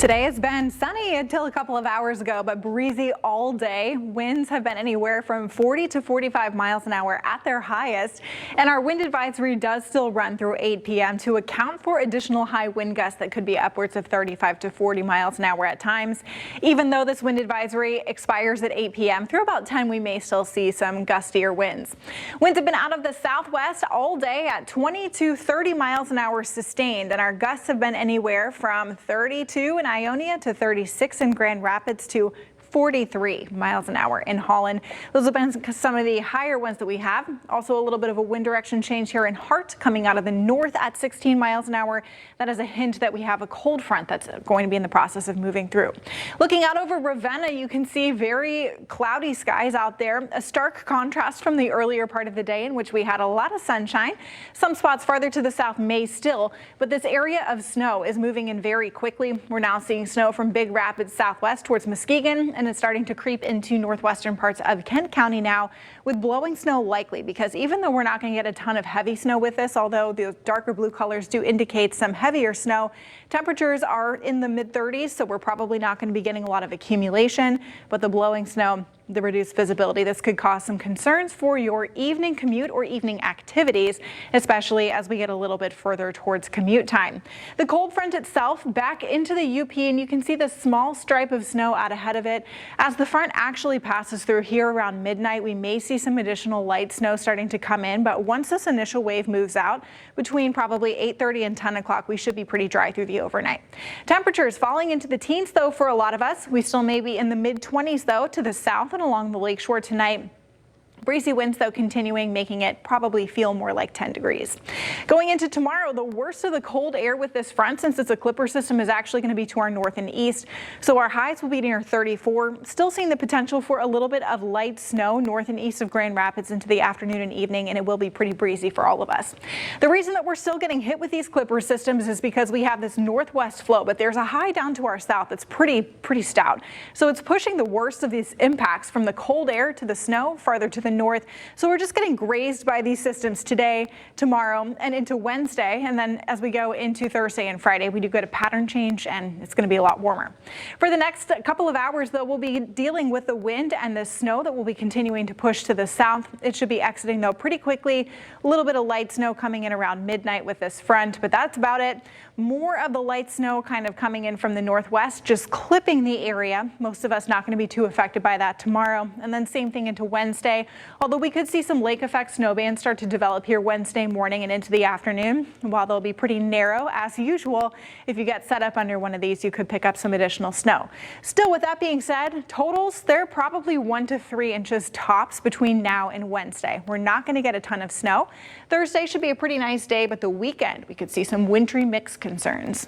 Today has been sunny until a couple of hours ago, but breezy all day. Winds have been anywhere from 40 to 45 miles an hour at their highest. And our wind advisory does still run through 8 p.m. to account for additional high wind gusts that could be upwards of 35 to 40 miles an hour at times. Even though this wind advisory expires at 8 p.m. through about 10, we may still see some gustier winds. Winds have been out of the southwest all day at 20 to 30 miles an hour sustained, and our gusts have been anywhere from 32 in Ionia to 36 in Grand Rapids to 43 miles an hour in Holland. Those have been some of the higher ones that we have. Also a little bit of a wind direction change here in Hart, coming out of the north at 16 miles an hour. That is a hint that we have a cold front that's going to be in the process of moving through. Looking out over Ravenna, you can see very cloudy skies out there. A stark contrast from the earlier part of the day in which we had a lot of sunshine. Some spots farther to the south may still, but this area of snow is moving in very quickly. We're now seeing snow from Big Rapids southwest towards Muskegon, and it's starting to creep into northwestern parts of Kent County now, with blowing snow likely, because even though we're not going to get a ton of heavy snow with this, although the darker blue colors do indicate some heavier snow, temperatures are in the mid-30s, so we're probably not going to be getting a lot of accumulation, but the blowing snow, the reduced visibility, this could cause some concerns for your evening commute or evening activities, especially as we get a little bit further towards commute time. The cold front itself back into the UP, and you can see the small stripe of snow out ahead of it. As the front actually passes through here around midnight, we may see some additional light snow starting to come in, but once this initial wave moves out between probably 8:30 and 10 o'clock, we should be pretty dry through the overnight. Temperatures falling into the teens though for a lot of us. We still may be in the mid-20s though to the south and along the lakeshore tonight. Breezy winds, though, continuing, making it probably feel more like 10 degrees. Going into tomorrow, the worst of the cold air with this front, since it's a clipper system, is actually going to be to our north and east. So our highs will be near 34. Still seeing the potential for a little bit of light snow north and east of Grand Rapids into the afternoon and evening, and it will be pretty breezy for all of us. The reason that we're still getting hit with these clipper systems is because we have this northwest flow, but there's a high down to our south that's pretty stout. So it's pushing the worst of these impacts from the cold air to the snow farther to the north. So we're just getting grazed by these systems today, tomorrow, and into Wednesday. And then as we go into Thursday and Friday, we do get a pattern change, and it's going to be a lot warmer. For the next couple of hours, though, we'll be dealing with the wind and the snow that will be continuing to push to the south. It should be exiting, though, pretty quickly. A little bit of light snow coming in around midnight with this front, but that's about it. More of the light snow kind of coming in from the northwest, just clipping the area. Most of us not going to be too affected by that tomorrow. And then same thing into Wednesday. Although we could see some lake effect snow bands start to develop here Wednesday morning and into the afternoon. While they'll be pretty narrow as usual, if you get set up under one of these, you could pick up some additional snow. Still, with that being said, totals, they're probably 1 to 3 inches tops between now and Wednesday. We're not going to get a ton of snow. Thursday should be a pretty nice day, but the weekend we could see some wintry mix concerns.